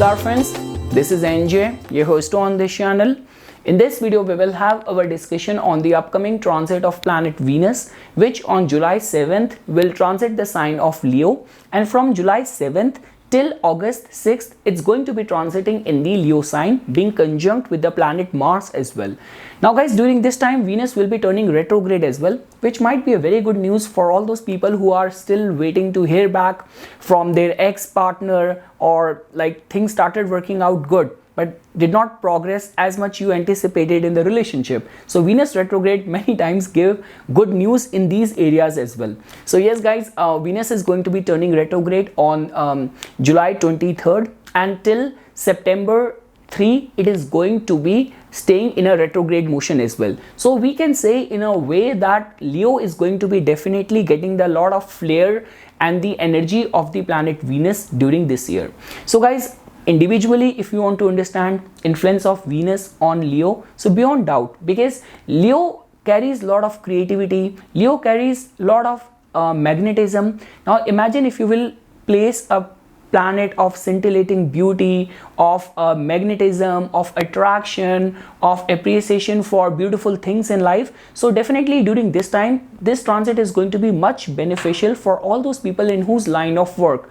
Namaskar friends, this is NJ, your host on this channel. In this video, we will have our discussion on the upcoming transit of planet Venus, which on July 7th will transit the sign of Leo, and from July 7th till August 6th, it's going to be transiting in the Leo sign, being conjunct with the planet Mars as well. Now guys, during this time, Venus will be turning retrograde as well, which might be a very good news for all those people who are still waiting to hear back from their ex-partner, or like things started working out good but did not progress as much you anticipated in the relationship. So Venus retrograde many times give good news in these areas as well. So yes guys, Venus is going to be turning retrograde on July 23rd, and till September 3 it is going to be staying in a retrograde motion as well. So we can say in a way that Leo is going to be definitely getting the lot of flair and the energy of the planet Venus during this year. So guys, individually, if you want to understand influence of Venus on Leo, so beyond doubt, because Leo carries a lot of creativity, Leo carries a lot of magnetism. Now imagine if you will place a planet of scintillating beauty, of magnetism, of attraction, of appreciation for beautiful things in life. So definitely during this time, this transit is going to be much beneficial for all those people in whose line of work,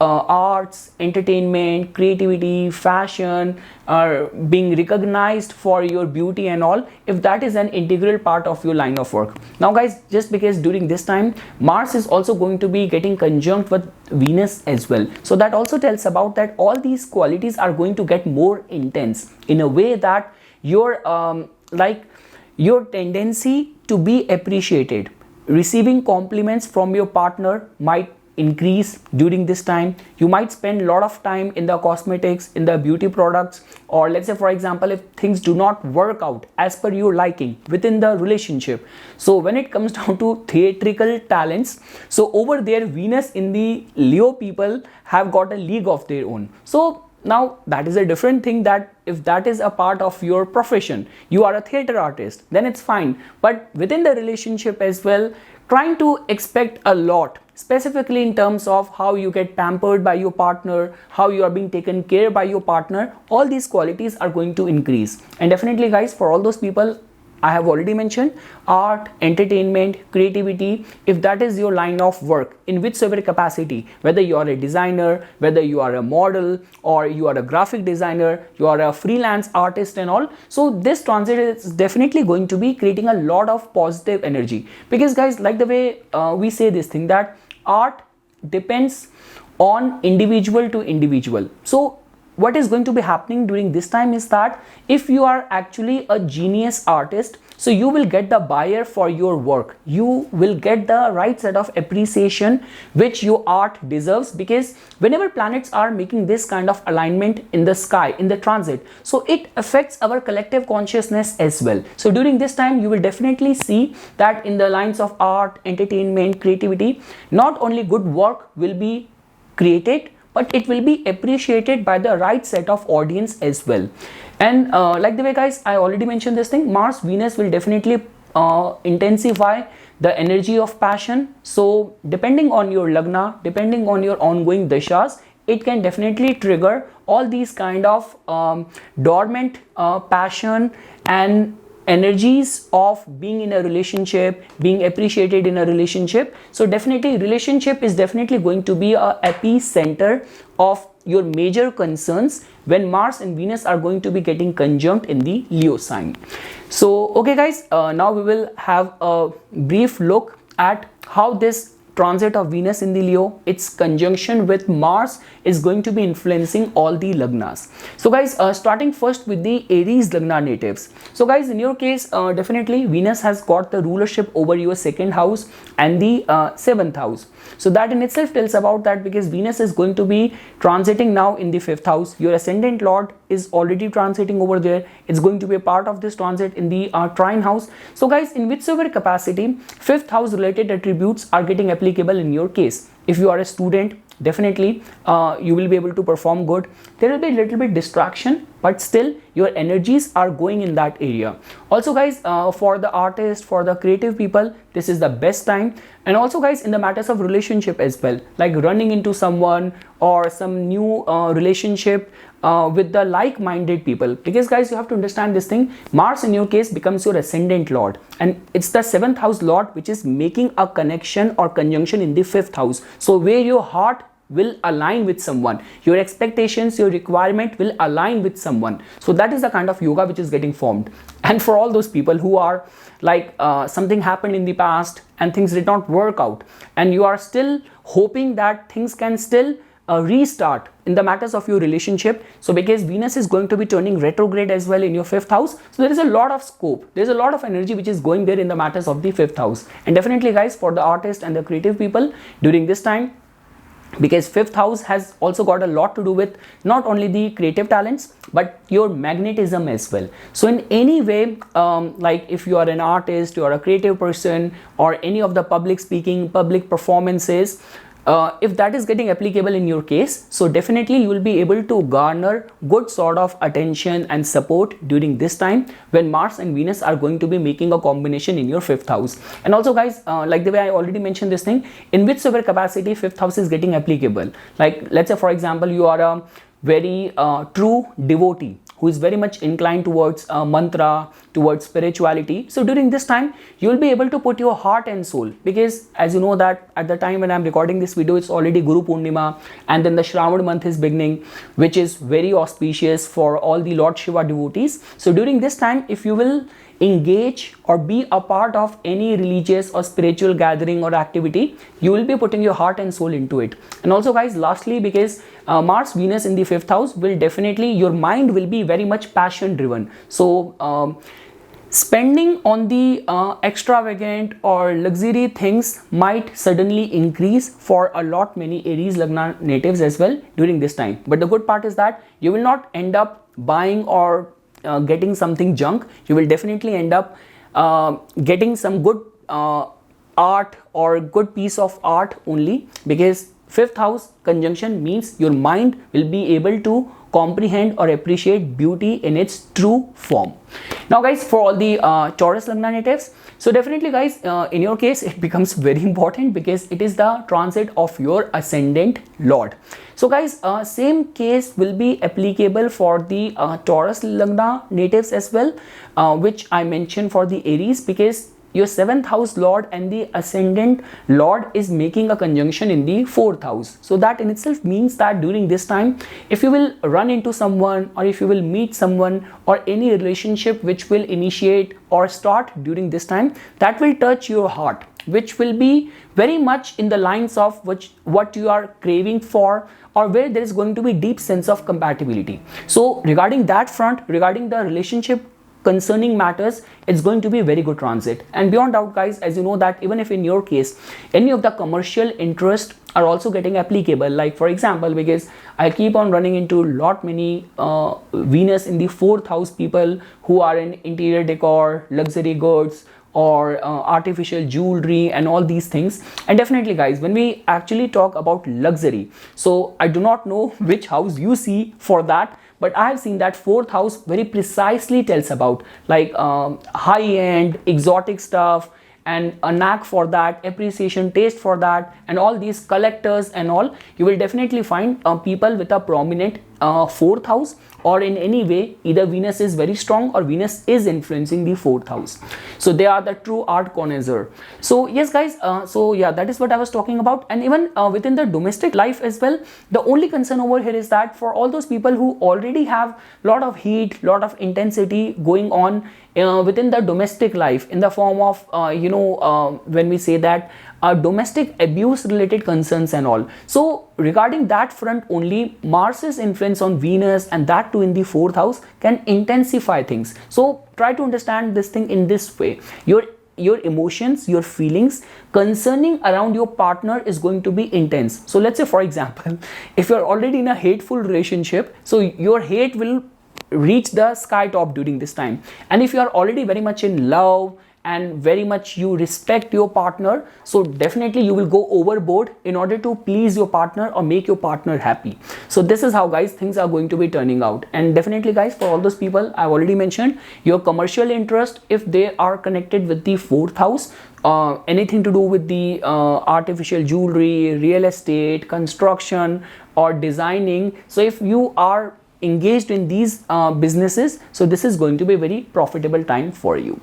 arts, entertainment, creativity, fashion, are being recognized for your beauty and all, if that is an integral part of your line of work. Now guys, just because during this time Mars is also going to be getting conjunct with Venus as well, so that also tells about that all these qualities are going to get more intense in a way that your your tendency to be appreciated, receiving compliments from your partner might increase during this time. You might spend a lot of time in the cosmetics, in the beauty products, or let's say for example, if things do not work out as per your liking within the relationship. So when it comes down to theatrical talents, so over there Venus in the Leo people have got a league of their own. So now that is a different thing, that if that is a part of your profession, you are a theater artist, then it's fine. But within the relationship as well, trying to expect a lot, specifically in terms of how you get pampered by your partner, how you are being taken care by your partner, all these qualities are going to increase. And definitely guys, for all those people I have already mentioned, art, entertainment, creativity, if that is your line of work in whichsoever capacity, whether you are a designer, whether you are a model, or you are a graphic designer, you are a freelance artist and all, so this transit is definitely going to be creating a lot of positive energy. Because guys, like the way we say this thing, that art depends on individual to individual. So what is going to be happening during this time is that if you are actually a genius artist, so you will get the buyer for your work, you will get the right set of appreciation which your art deserves. Because whenever planets are making this kind of alignment in the sky, in the transit, so it affects our collective consciousness as well. So during this time you will definitely see that in the lines of art, entertainment, creativity, not only good work will be created, but it will be appreciated by the right set of audience as well. And like the way guys, I already mentioned this thing, Mars Venus will definitely intensify the energy of passion. So depending on your lagna, depending on your ongoing dashas, it can definitely trigger all these kind of dormant passion and energies of being in a relationship, being appreciated in a relationship. So definitely relationship is definitely going to be a epicenter of your major concerns when Mars and Venus are going to be getting conjunct in the Leo sign. So okay guys, now we will have a brief look at how this transit of Venus in the Leo, its conjunction with Mars, is going to be influencing all the lagnas. So guys, starting first with the Aries lagna natives. So guys, in your case, definitely Venus has got the rulership over your second house and the seventh house. So that in itself tells about that, because Venus is going to be transiting now in the fifth house. Your ascendant lord is already transiting over there. It's going to be a part of this transit in the trine house. So guys, in whichsoever capacity, fifth house related attributes are getting applicable in your case. If you are a student, definitely you will be able to perform good. There will be a little bit distraction, but still your energies are going in that area. Also guys, for the artist, for the creative people, this is the best time. And also guys, in the matters of relationship as well, like running into someone or some new relationship with the like-minded people, because guys, you have to understand this thing. Mars in your case becomes your ascendant lord, and it's the 7th house lord which is making a connection or conjunction in the 5th house. So where your heart will align with someone, your expectations, your requirement will align with someone. So that is the kind of yoga which is getting formed. And for all those people who are like something happened in the past and things did not work out, and you are still hoping that things can still restart in the matters of your relationship. So because Venus is going to be turning retrograde as well in your 5th house, so there is a lot of scope, there's a lot of energy which is going there in the matters of the 5th house. And definitely guys, for the artist and the creative people during this time, because 5th house has also got a lot to do with not only the creative talents but your magnetism as well. So in any way, like if you are an artist, you are a creative person, or any of the public speaking, public performances, if that is getting applicable in your case, so definitely you will be able to garner good sort of attention and support during this time when Mars and Venus are going to be making a combination in your 5th house. And also guys, like the way I already mentioned this thing, in whichsoever capacity 5th house is getting applicable, like let's say for example you are a very true devotee who is very much inclined towards mantra, towards spirituality. So during this time, you will be able to put your heart and soul, because as you know that at the time when I'm recording this video, it's already Guru Purnima, and then the Shravan month is beginning, which is very auspicious for all the Lord Shiva devotees. So during this time, if you will engage or be a part of any religious or spiritual gathering or activity, you will be putting your heart and soul into it. And also guys, lastly, because Mars Venus in the 5th house will definitely, your mind will be very much passion driven. So spending on the extravagant or luxury things might suddenly increase for a lot many Aries Lagna natives as well during this time. But the good part is that you will not end up buying or getting something junk. You will definitely end up getting some good art or good piece of art only, because 5th house conjunction means your mind will be able to comprehend or appreciate beauty in its true form. Now guys, for all the Taurus Lagna natives, so definitely guys, in your case it becomes very important because it is the transit of your ascendant lord. So guys, same case will be applicable for the Taurus Lagna natives as well, which I mentioned for the Aries, because your 7th house lord and the ascendant lord is making a conjunction in the 4th house. So that in itself means that during this time, if you will run into someone, or if you will meet someone, or any relationship which will initiate or start during this time, that will touch your heart, which will be very much in the lines of what you are craving for, or where there is going to be deep sense of compatibility. So regarding that front, regarding the relationship concerning matters, it's going to be a very good transit. And beyond doubt guys, as you know that even if in your case any of the commercial interest are also getting applicable, like for example, because I keep on running into lot many Venus in the 4th house people who are in interior decor, luxury goods, or artificial jewelry and all these things. And definitely guys, when we actually talk about luxury, so I do not know which house you see for that, but I have seen that 4th house very precisely tells about like high-end exotic stuff, and a knack for that, appreciation, taste for that, and all these collectors and all. You will definitely find people with a prominent 4th house, or in any way either Venus is very strong or Venus is influencing the 4th house. So they are the true art connoisseur. So yes guys, so yeah, that is what I was talking about. And even within the domestic life as well, the only concern over here is that for all those people who already have lot of heat, lot of intensity going on within the domestic life, in the form of when we say that domestic abuse related concerns and all. So regarding that front only, Mars's influence on Venus, and that too in the 4th house, can intensify things. So try to understand this thing in this way. Your emotions, your feelings concerning around your partner is going to be intense. So let's say for example, if you're already in a hateful relationship, so your hate will reach the sky top during this time. And if you are already very much in love and very much you respect your partner, so definitely you will go overboard in order to please your partner or make your partner happy. So this is how guys things are going to be turning out. And definitely guys, for all those people I've already mentioned, your commercial interest, if they are connected with the 4th house, anything to do with the artificial jewelry, real estate, construction, or designing. So if you are engaged in these businesses, so this is going to be a very profitable time for you.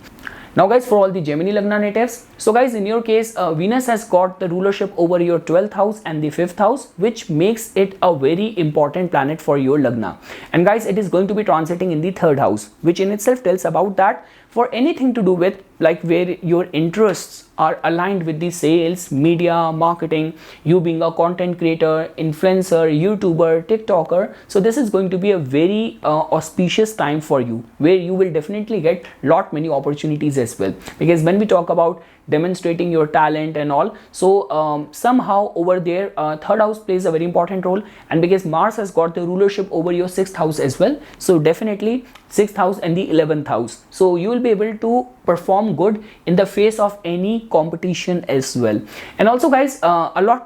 Now guys, for all the Gemini Lagna natives, so guys, in your case, Venus has got the rulership over your 12th house and the 5th house, which makes it a very important planet for your Lagna. And guys, it is going to be transiting in the 3rd house, which in itself tells about that for anything to do with like where your interests are aligned with the sales, media, marketing, you being a content creator, influencer, YouTuber, TikToker. So this is going to be a very auspicious time for you, where you will definitely get many opportunities as well. Because when we talk about demonstrating your talent and all, so somehow over there 3rd house plays a very important role, and because Mars has got the rulership over your 6th house as well, so definitely 6th house and the 11th house, so you will be able to perform good in the face of any competition as well. And also guys,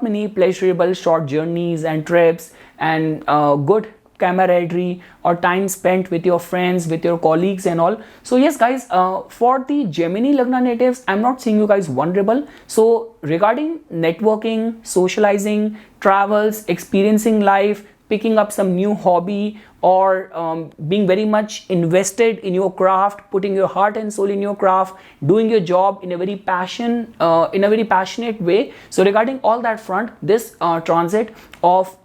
many pleasurable short journeys and trips and good camaraderie or time spent with your friends, with your colleagues and all. So yes guys, for the Gemini Lagna natives, I'm not seeing you guys vulnerable. So regarding networking, socializing, travels, experiencing life, picking up some new hobby, or being very much invested in your craft, putting your heart and soul in your craft, doing your job in a very passionate way. So regarding all that front, this transit of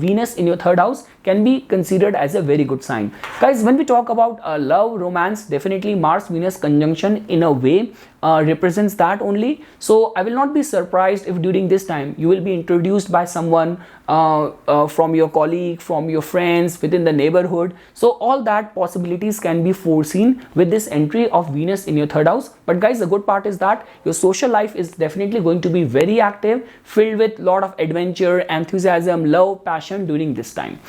Venus in your 3rd house can be considered as a very good sign. Guys, when we talk about love, romance, definitely Mars Venus conjunction in a way represents that only. So I will not be surprised if during this time you will be introduced by someone from your colleague, from your friends, within the neighborhood. So all that possibilities can be foreseen with this entry of Venus in your 3rd house. But guys, the good part is that your social life is definitely going to be very active, filled with lot of adventure, enthusiasm, love, passion during this time.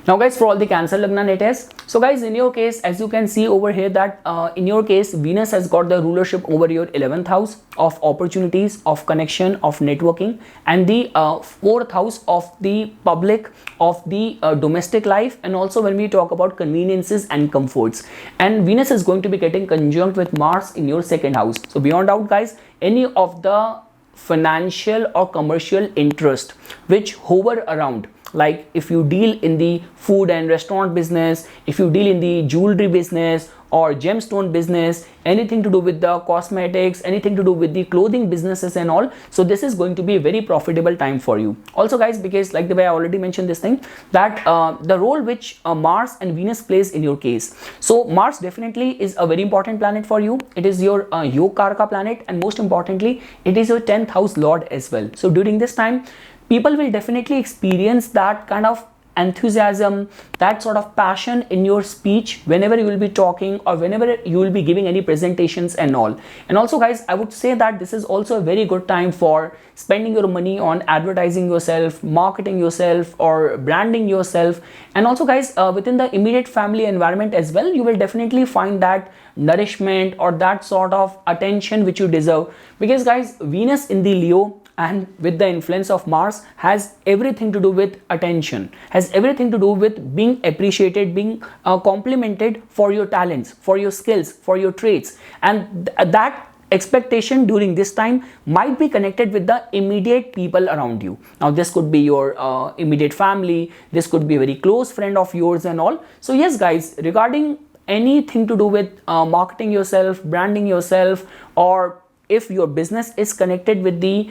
Now guys, for all the Cancer Lagna natives, so guys, in your case, as you can see over here that in your case, Venus has got the rulership over your 11th house of opportunities, of connection, of networking, and the 4th house of the public, of the domestic life, and also when we talk about conveniences and comforts. And Venus is going to be getting conjunct with Mars in your 2nd house. So beyond doubt guys, any of the financial or commercial interest which hover around, like if you deal in the food and restaurant business, if you deal in the jewelry business or gemstone business, anything to do with the cosmetics, anything to do with the clothing businesses and all, so this is going to be a very profitable time for you. Also guys, because like the way I already mentioned this thing, that the role which Mars and Venus plays in your case, so Mars definitely is a very important planet for you. It is your Yoga planet, and most importantly, it is your 10th house lord as well. So during this time, people will definitely experience that kind of enthusiasm, that sort of passion in your speech whenever you will be talking or whenever you will be giving any presentations and all. And also guys, I would say that this is also a very good time for spending your money on advertising yourself, marketing yourself, or branding yourself. And also guys, within the immediate family environment as well, you will definitely find that nourishment or that sort of attention which you deserve. Because guys, Venus in the Leo and with the influence of Mars has everything to do with attention, has everything to do with being appreciated, being complimented for your talents, for your skills, for your traits. And that expectation during this time might be connected with the immediate people around you. Now this could be your immediate family, this could be a very close friend of yours and all. So yes guys, regarding anything to do with marketing yourself, branding yourself, or if your business is connected with the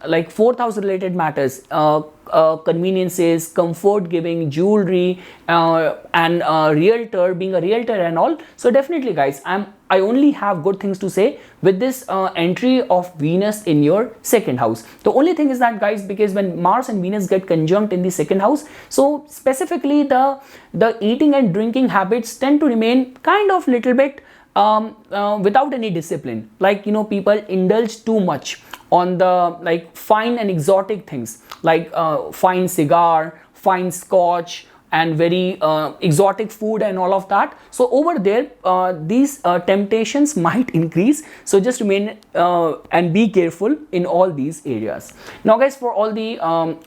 like 4th house related matters, conveniences, comfort giving, jewelry, and realtor, being a realtor and all, so definitely guys, I only have good things to say with this entry of Venus in your 2nd house. The only thing is that guys, because when Mars and Venus get conjunct in the 2nd house, so specifically the eating and drinking habits tend to remain kind of little bit without any discipline. Like, you know, people indulge too much on the like fine and exotic things, like fine cigar, fine scotch, and very exotic food and all of that. So over there, these temptations might increase. So just remain and be careful in all these areas. Now guys, for all the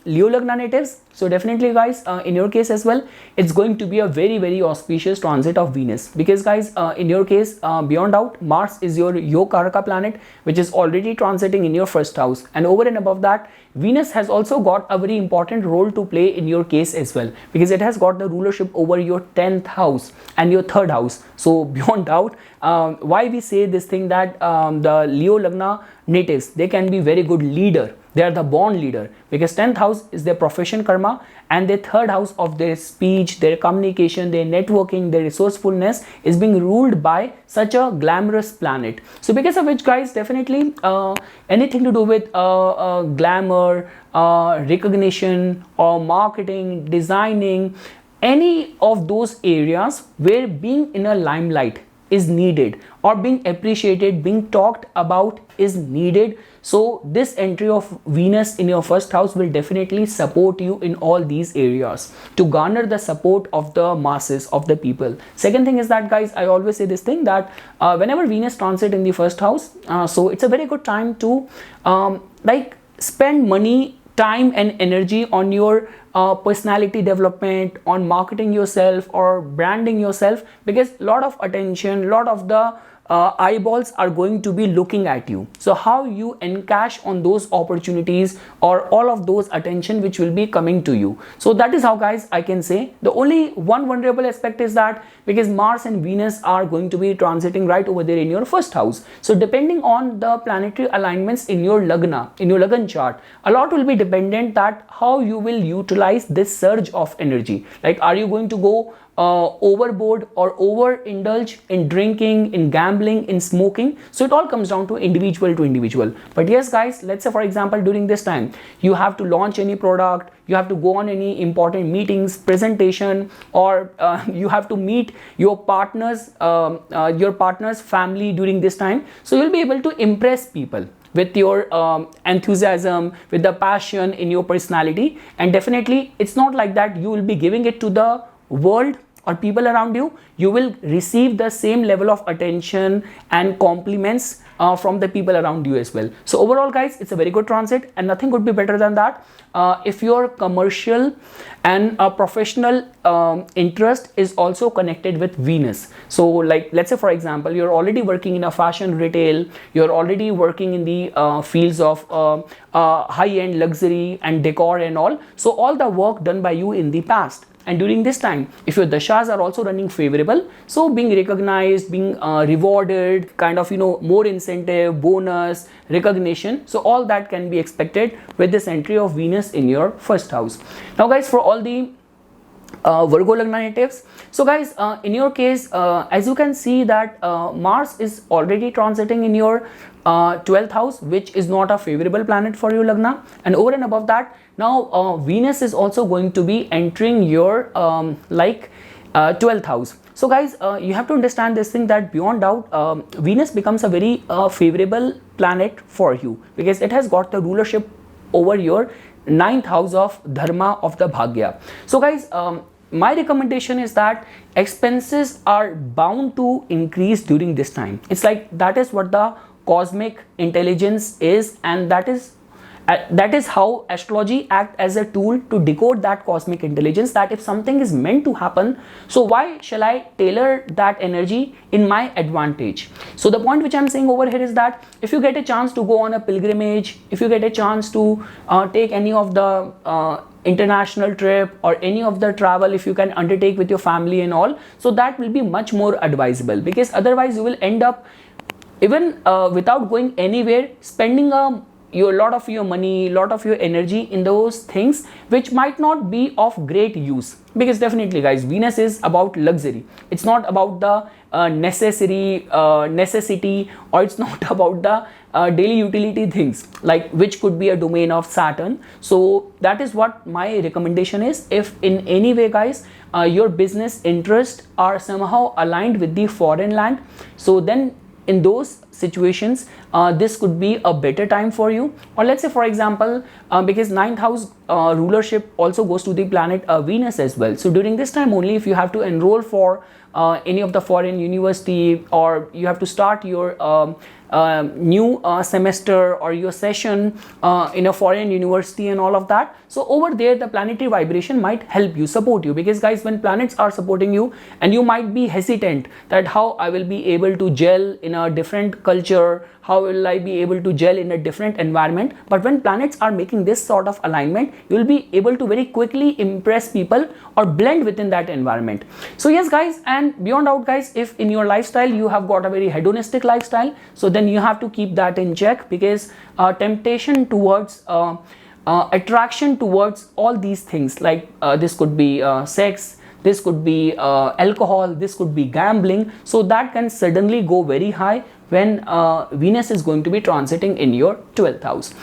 Leo Lagna natives, So definitely guys, in your case as well, it's going to be a very auspicious transit of Venus, because guys, in your case, beyond doubt, Mars is your Yokaraka planet, which is already transiting in your first house, and over and above that, Venus has also got a very important role to play in your case as well, because it has got the rulership over your 10th house and your 3rd house. So beyond doubt, why we say this thing that the Leo Lagna natives, they can be very good leader. They are the born leader, because 10th house is their profession karma, and their 3rd house of their speech, their communication, their networking, their resourcefulness is being ruled by such a glamorous planet. So because of which guys, definitely anything to do with glamour, recognition, or marketing, designing, any of those areas where being in a limelight is needed, or being appreciated, being talked about is needed. So this entry of Venus in your first house will definitely support you in all these areas to garner the support of the masses, of the people. Second thing is that guys, I always say this thing that whenever Venus transit in the first house, so it's a very good time to like spend money, time and energy on your personality development, on marketing yourself or branding yourself, because a lot of attention, a lot of the eyeballs are going to be looking at you. So how you encash on those opportunities or all of those attention which will be coming to you. So that is how guys I can say. The only one vulnerable aspect is that because Mars and Venus are going to be transiting right over there in your first house. So depending on the planetary alignments in your Lagna, in your Lagan chart, a lot will be dependent that how you will utilize this surge of energy. Like, are you going to go overboard or overindulge in drinking, in gambling, in smoking? So it all comes down to individual to individual. But yes guys, let's say for example during this time you have to launch any product, you have to go on any important meetings, presentation, or you have to meet your partner's family during this time. So you'll be able to impress people with your enthusiasm, with the passion in your personality, and definitely it's not like that you will be giving it to the world or people around you. You will receive the same level of attention and compliments from the people around you as well. So overall guys, it's a very good transit, and nothing could be better than that. If your commercial and professional interest is also connected with Venus, so like let's say for example you're already working in a fashion retail, you're already working in the fields of high-end luxury and decor and all, so all the work done by you in the past, and during this time if your dashas are also running favorable, so being recognized, being rewarded, kind of more incentive, bonus, recognition, so all that can be expected with this entry of Venus in your first house. Now guys, for all the Virgo Lagna natives, so guys, in your case, as you can see that Mars is already transiting in your 12th house, which is not a favorable planet for your Lagna, and over and above that, now Venus is also going to be entering your 12th house. So guys, you have to understand this thing that beyond doubt Venus becomes a very favorable planet for you, because it has got the rulership over your 9th house of Dharma, of the Bhagya. So guys, my recommendation is that expenses are bound to increase during this time. It's like that is what the cosmic intelligence is, and that is how astrology acts as a tool to decode that cosmic intelligence, that if something is meant to happen, so why shall I tailor that energy in my advantage? So the point which I'm saying over here is that if you get a chance to go on a pilgrimage, if you get a chance to take any of the international trip or any of the travel, if you can undertake with your family and all, so that will be much more advisable, because otherwise you will end up even without going anywhere spending a lot of your money, lot of your energy in those things which might not be of great use. Because definitely guys, Venus is about luxury, it's not about the necessity, or it's not about the daily utility things, like which could be a domain of Saturn. So that is what my recommendation is. If in any way guys your business interests are somehow aligned with the foreign land, so then in those situations this could be a better time for you. Or let's say for example because 9th house rulership also goes to the planet Venus as well. So during this time only, if you have to enroll for any of the foreign university, or you have to start your new semester or your session in a foreign university and all of that, so over there the planetary vibration might help you, support you, because guys, when planets are supporting you, and you might be hesitant that how I will be able to gel in a different culture, how will I be able to gel in a different environment, but when planets are making this sort of alignment, you will be able to very quickly impress people or blend within that environment. So yes guys, and beyond out guys, if in your lifestyle you have got a very hedonistic lifestyle, so then you have to keep that in check, because temptation towards attraction towards all these things, like this could be sex, this could be alcohol, this could be gambling, so that can suddenly go very high when Venus is going to be transiting in your 12th house.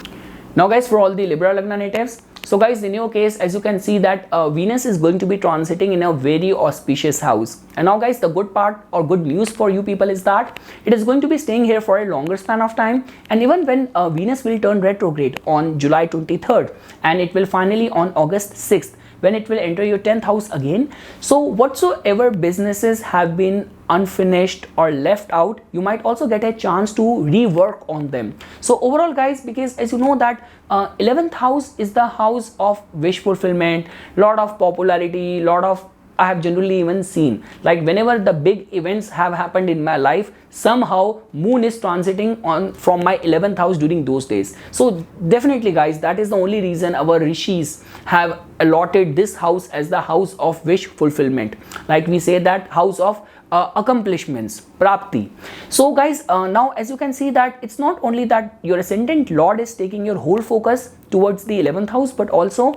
Now guys, for all the Libra Lagna natives, so guys, in your case, as you can see that Venus is going to be transiting in a very auspicious house. And now guys, the good part or good news for you people is that it is going to be staying here for a longer span of time. And even when Venus will turn retrograde on July 23rd, and it will finally on August 6th, when it will enter your 10th house again. So whatsoever businesses have been unfinished or left out, you might also get a chance to rework on them. So overall guys, because as you know that 11th house is the house of wish fulfillment, lot of popularity, lot of, I have generally even seen, like whenever the big events have happened in my life, somehow moon is transiting on from my 11th house during those days. So definitely guys, that is the only reason our rishis have allotted this house as the house of wish fulfillment. Like we say that house of accomplishments, prapti. So guys, now as you can see that it's not only that your ascendant lord is taking your whole focus towards the 11th house, but also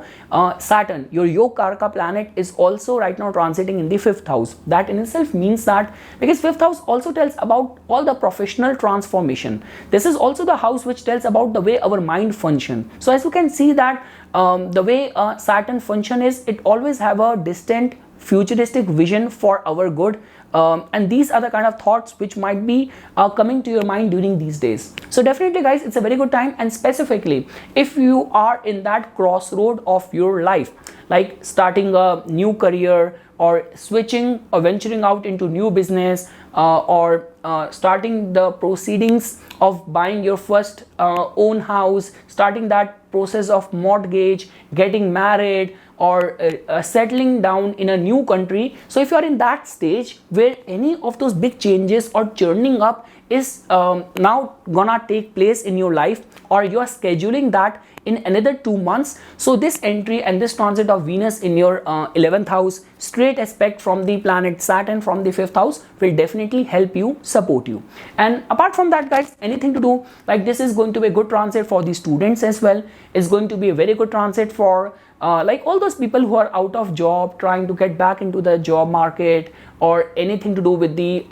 Saturn, your Yog Karaka planet, is also right now transiting in the 5th house. That in itself means that, because 5th house also tells about all the professional transformation. This is also the house which tells about the way our mind function. So as you can see that the way Saturn function is, it always have a distant futuristic vision for our good, and these are the kind of thoughts which might be coming to your mind during these days. So definitely guys, it's a very good time, and specifically if you are in that crossroad of your life, like starting a new career, or switching or venturing out into new business, or starting the proceedings of buying your first own house, starting that process of mortgage, getting married, or settling down in a new country. So if you are in that stage where any of those big changes or churning up is now gonna take place in your life, or you are scheduling that in another 2 months, so this entry and this transit of Venus in your 11th house, straight aspect from the planet Saturn from the 5th house, will definitely help you, support you. And apart from that guys, anything to do, like this is going to be a good transit for the students as well. It's going to be a very good transit for like all those people who are out of job, trying to get back into the job market, or anything to do with the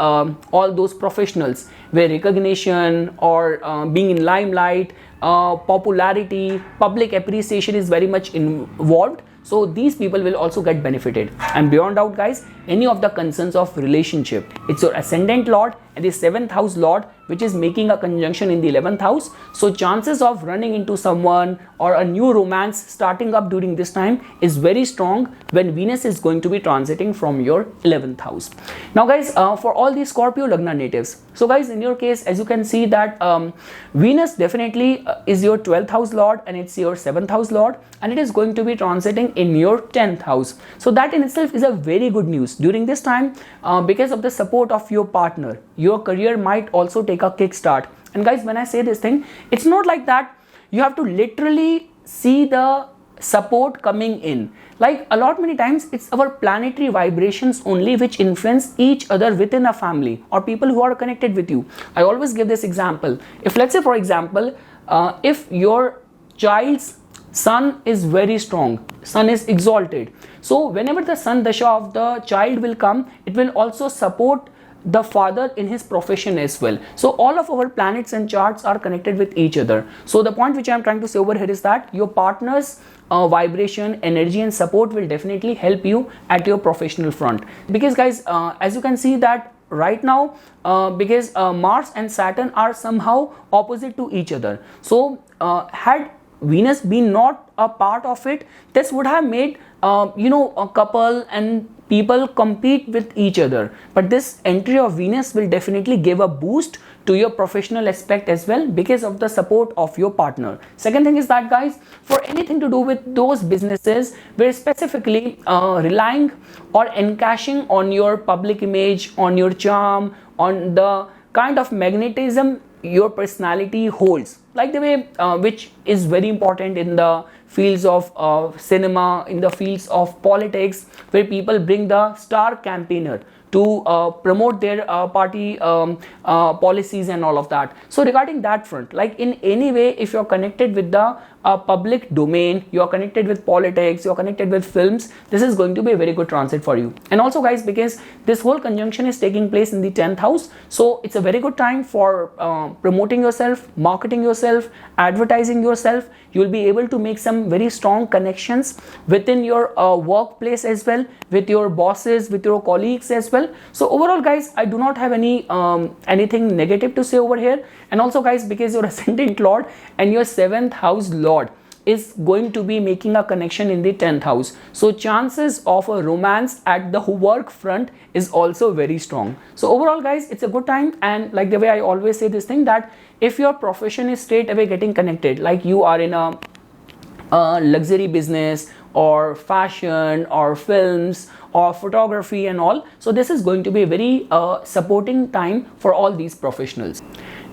all those professionals where recognition or being in limelight, popularity, public appreciation is very much involved. So these people will also get benefited. And beyond doubt guys, any of the concerns of relationship, it's your ascendant lord and the 7th house lord which is making a conjunction in the 11th house. So chances of running into someone or a new romance starting up during this time is very strong when Venus is going to be transiting from your 11th house. Now guys, for all the Scorpio Lagna natives, so guys, in your case, as you can see that Venus definitely is your 12th house lord, and it's your 7th house lord, and it is going to be transiting in your 10th house. So that in itself is a very good news during this time, because of the support of your partner, your career might also take a kickstart. And guys, when I say this thing, it's not like that you have to literally see the support coming in. Like a lot many times it's our planetary vibrations only which influence each other within a family or people who are connected with you. I always give this example. If let's say for example, if your child's sun is very strong, sun is exalted, so whenever the sun dasha of the child will come, it will also support the father in his profession as well. So all of our planets and charts are connected with each other. So the point which I am trying to say over here is that your partner's vibration, energy and support will definitely help you at your professional front. Because guys, as you can see that right now, because Mars and Saturn are somehow opposite to each other. So had Venus being not a part of it, this would have made a couple and people compete with each other. But this entry of Venus will definitely give a boost to your professional aspect as well, because of the support of your partner. Second thing is that, guys, for anything to do with those businesses where specifically relying or encashing on your public image, on your charm, on the kind of magnetism your personality holds, like the way which is very important in the fields of cinema, in the fields of politics, where people bring the star campaigner to promote their party policies and all of that. So regarding that front, like in any way, if you're connected with the public domain, you're connected with politics, you're connected with films, this is going to be a very good transit for you. And also, guys, because this whole conjunction is taking place in the 10th house, so it's a very good time for promoting yourself, marketing yourself, advertising yourself. You'll be able to make some very strong connections within your workplace as well, with your bosses, with your colleagues as well. So overall, guys, I do not have any anything negative to say over here. And also, guys, because your ascendant lord and your 7th house lord is going to be making a connection in the 10th house, so chances of a romance at the work front is also very strong. So overall, guys, it's a good time. And like the way I always say this thing, that if your profession is straight away getting connected, like you are in a luxury business or fashion or films or photography and all, so this is going to be a very supporting time for all these professionals.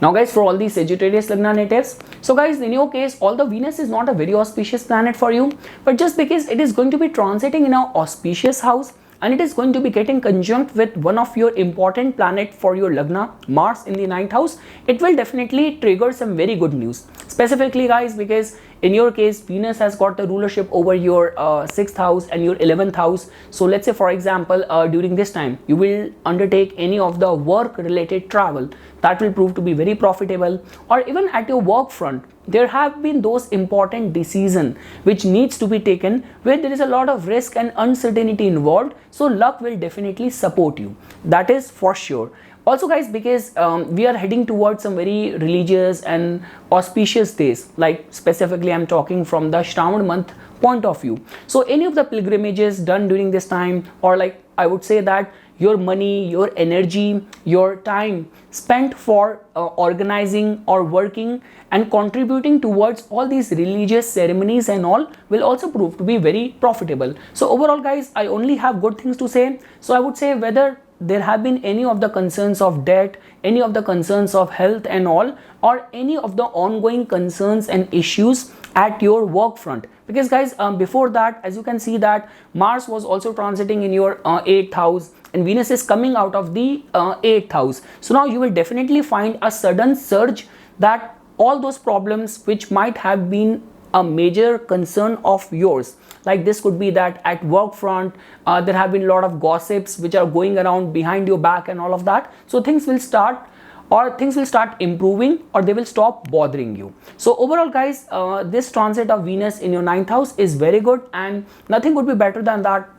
Now, guys, for all these Sagittarius Lagna natives, so guys, in your case, although Venus is not a very auspicious planet for you, but just because it is going to be transiting in an auspicious house, and it is going to be getting conjunct with one of your important planet for your Lagna, Mars, in the 9th house, it will definitely trigger some very good news. Specifically, guys, because in your case, Venus has got the rulership over your 6th house and your 11th house. So let's say, for example, during this time, you will undertake any of the work related travel that will prove to be very profitable, or even at your work front, there have been those important decisions which needs to be taken where there is a lot of risk and uncertainty involved. So luck will definitely support you, that is for sure. Also, guys, because we are heading towards some very religious and auspicious days, like specifically I'm talking from the Shravan month point of view. So any of the pilgrimages done during this time, or like I would say that your money, your energy, your time spent for organizing or working and contributing towards all these religious ceremonies and all will also prove to be very profitable. So overall, guys, I only have good things to say. So I would say, whether there have been any of the concerns of debt, any of the concerns of health and all, or any of the ongoing concerns and issues at your work front, because guys, before that, as you can see that Mars was also transiting in your 8th house, and Venus is coming out of the 8th house. So now you will definitely find a sudden surge that all those problems which might have been a major concern of yours, like this could be that at work front there have been a lot of gossips which are going around behind your back and all of that. So things will start improving, or they will stop bothering you. So overall, guys, this transit of Venus in your 9th house is very good, and nothing would be better than that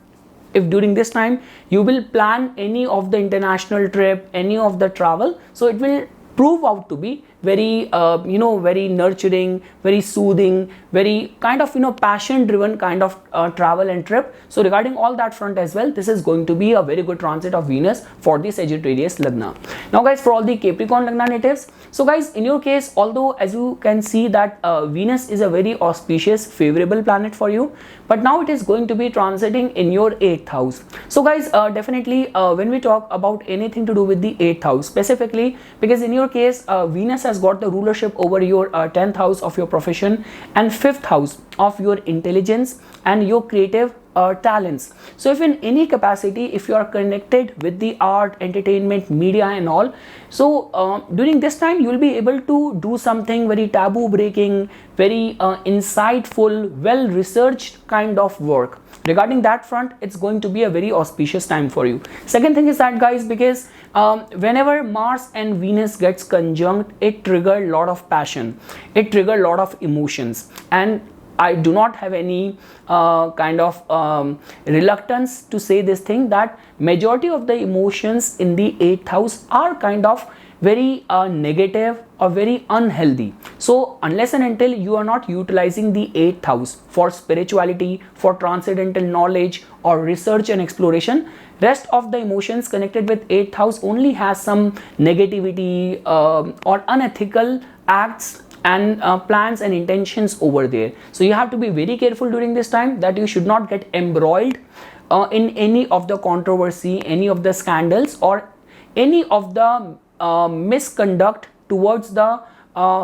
if during this time you will plan any of the international trip, any of the travel. So it will prove out to be very very nurturing, very soothing, very kind of passion driven kind of travel and trip. So regarding all that front as well, this is going to be a very good transit of Venus for the Sagittarius Lagna. Now, guys, for all the Capricorn Lagna natives, so guys, in your case, although as you can see that Venus is a very auspicious favorable planet for you, but now it is going to be transiting in your 8th house. So guys, definitely when we talk about anything to do with the 8th house specifically, because in your case Venus has got the rulership over your 10th house of your profession and 5th house of your intelligence and your creative talents. So if in any capacity, if you are connected with the art, entertainment, media and all, so during this time you will be able to do something very taboo breaking, very insightful, well researched kind of work. Regarding that front, it's going to be a very auspicious time for you. Second thing is that, guys, because whenever Mars and Venus gets conjunct, it triggers a lot of passion, it triggers a lot of emotions, and I do not have any kind of reluctance to say this thing, that majority of the emotions in the 8th house are kind of very negative or very unhealthy. So unless and until you are not utilizing the 8th house for spirituality, for transcendental knowledge or research and exploration, rest of the emotions connected with 8th house only has some negativity or unethical acts and plans and intentions over there. So you have to be very careful during this time that you should not get embroiled in any of the controversy, any of the scandals, or any of the misconduct towards the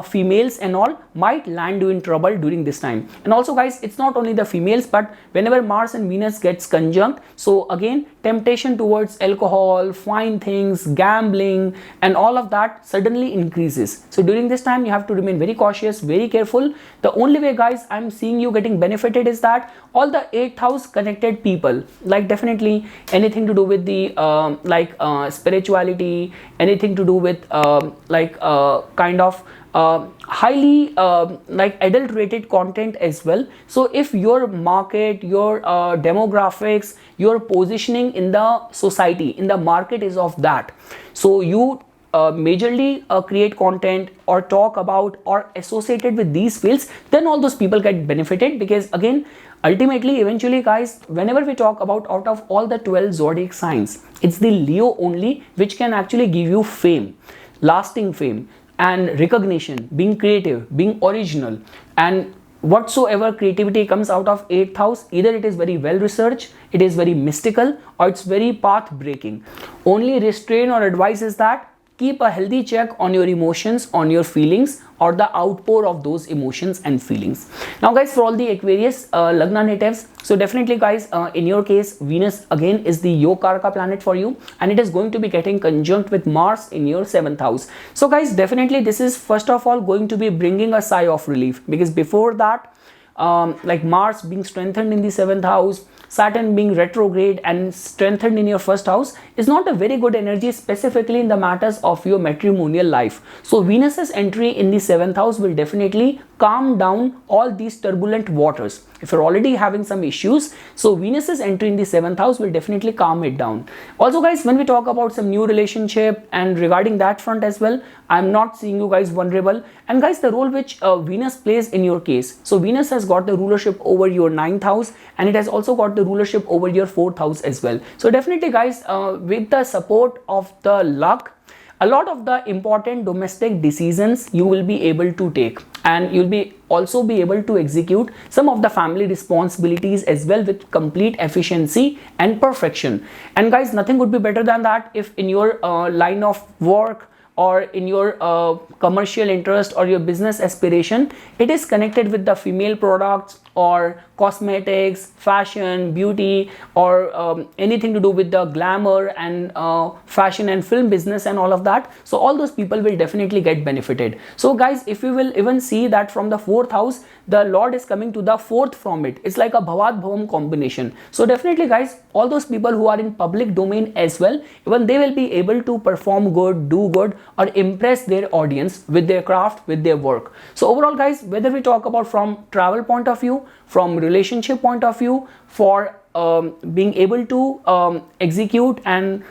females and all might land you in trouble during this time. And also guys, it's not only the females, but whenever Mars and Venus gets conjunct, so again temptation towards alcohol, fine things, gambling and all of that suddenly increases. So during this time you have to remain very cautious, very careful. The only way guys I'm seeing you getting benefited is that all the 8th house connected people, like definitely anything to do with the spirituality, anything to do with kind of highly adulterated content as well. So if your market, your demographics, your positioning in the society, in the market is of that, so you majorly create content or talk about or associated with these fields, then all those people get benefited. Because again, ultimately, eventually guys, whenever we talk about out of all the 12 zodiac signs, it's the Leo only which can actually give you fame, lasting fame and recognition, being creative, being original, and whatsoever creativity comes out of 8th house, either it is very well researched, it is very mystical, or it's very path breaking. Only restraint or advice is that keep a healthy check on your emotions, on your feelings, or the outpour of those emotions and feelings. Now guys, for all the Aquarius Lagna natives, so definitely guys, in your case, Venus again is the Yogarka planet for you, and it is going to be getting conjunct with Mars in your 7th house. So guys, definitely this is first of all going to be bringing a sigh of relief, because before that, like Mars being strengthened in the 7th house, Saturn being retrograde and strengthened in your 1st house is not a very good energy, specifically in the matters of your matrimonial life. So Venus's entry in the 7th house will definitely calm down all these turbulent waters. If you're already having some issues, so Venus's entry in the 7th house will definitely calm it down. Also guys, when we talk about some new relationship and regarding that front as well, I'm not seeing you guys vulnerable. And guys, the role which Venus plays in your case, so Venus has got the rulership over your 9th house, and it has also got the rulership over your 4th house as well. So definitely guys, with the support of the luck, a lot of the important domestic decisions you will be able to take, and you'll be also be able to execute some of the family responsibilities as well with complete efficiency and perfection. And guys, nothing would be better than that if in your line of work or in your commercial interest or your business aspiration, it is connected with the female products or cosmetics, fashion, beauty, or anything to do with the glamour and fashion and film business and all of that. So all those people will definitely get benefited. So guys, if you will even see that from the 4th house, the Lord is coming to the 4th from it. It's like a Bhavat Bhavam combination. So definitely guys, all those people who are in public domain as well, even they will be able to perform good, do good, or impress their audience with their craft, with their work. So overall guys, whether we talk about from travel point of view, from relationship point of view, for being able to execute and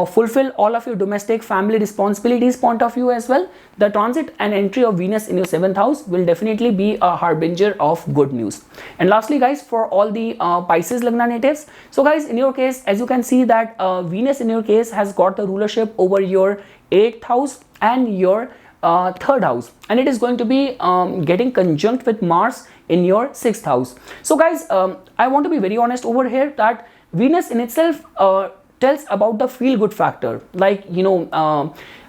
fulfill all of your domestic family responsibilities point of view as well, the transit and entry of Venus in your 7th house will definitely be a harbinger of good news. And lastly guys, for all the Pisces Lagna natives, so guys, in your case, as you can see that Venus in your case has got the rulership over your 8th house and your 3rd house, and it is going to be getting conjunct with Mars in your 6th house. So guys, I want to be very honest over here that Venus in itself tells about the feel good factor, like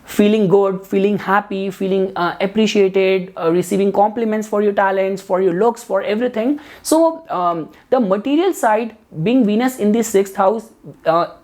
feeling good, feeling happy, feeling appreciated, receiving compliments for your talents, for your looks, for everything. So the material side, being Venus in the 6th house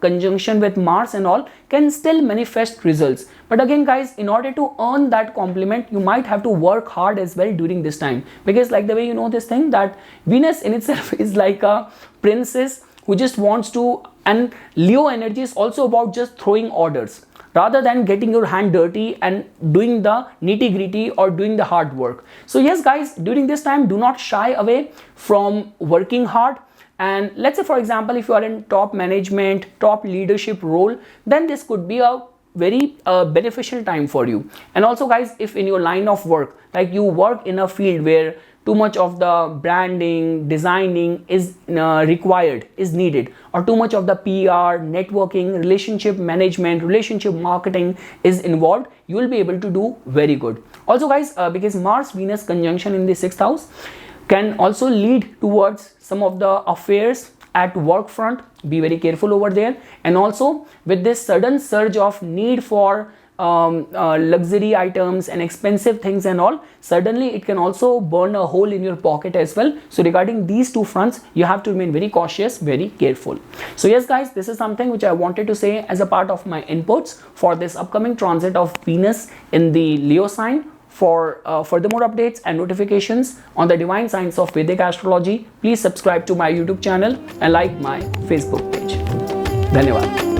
conjunction with Mars and all, can still manifest results. But again guys, in order to earn that compliment, you might have to work hard as well during this time, because like the way you know this thing that Venus in itself is like a princess who just wants to, and Leo energy is also about just throwing orders rather than getting your hand dirty and doing the nitty gritty or doing the hard work. So yes guys, during this time, do not shy away from working hard. And let's say for example, if you are in top management, top leadership role, then this could be a very beneficial time for you. And also guys, if in your line of work, like you work in a field where too much of the branding, designing is required, is needed, or too much of the PR, networking, relationship management, relationship marketing is involved, you will be able to do very good. Also guys, because Mars Venus conjunction in the 6th house can also lead towards some of the affairs at work front. Be very careful over there. And also with this sudden surge of need for luxury items and expensive things and all, suddenly it can also burn a hole in your pocket as well. So regarding these two fronts, you have to remain very cautious, very careful. So yes guys, this is something which I wanted to say as a part of my inputs for this upcoming transit of Venus in the Leo sign. For further more updates and notifications on the divine science of Vedic astrology, please subscribe to my YouTube channel and like my Facebook page. Dhanyawad.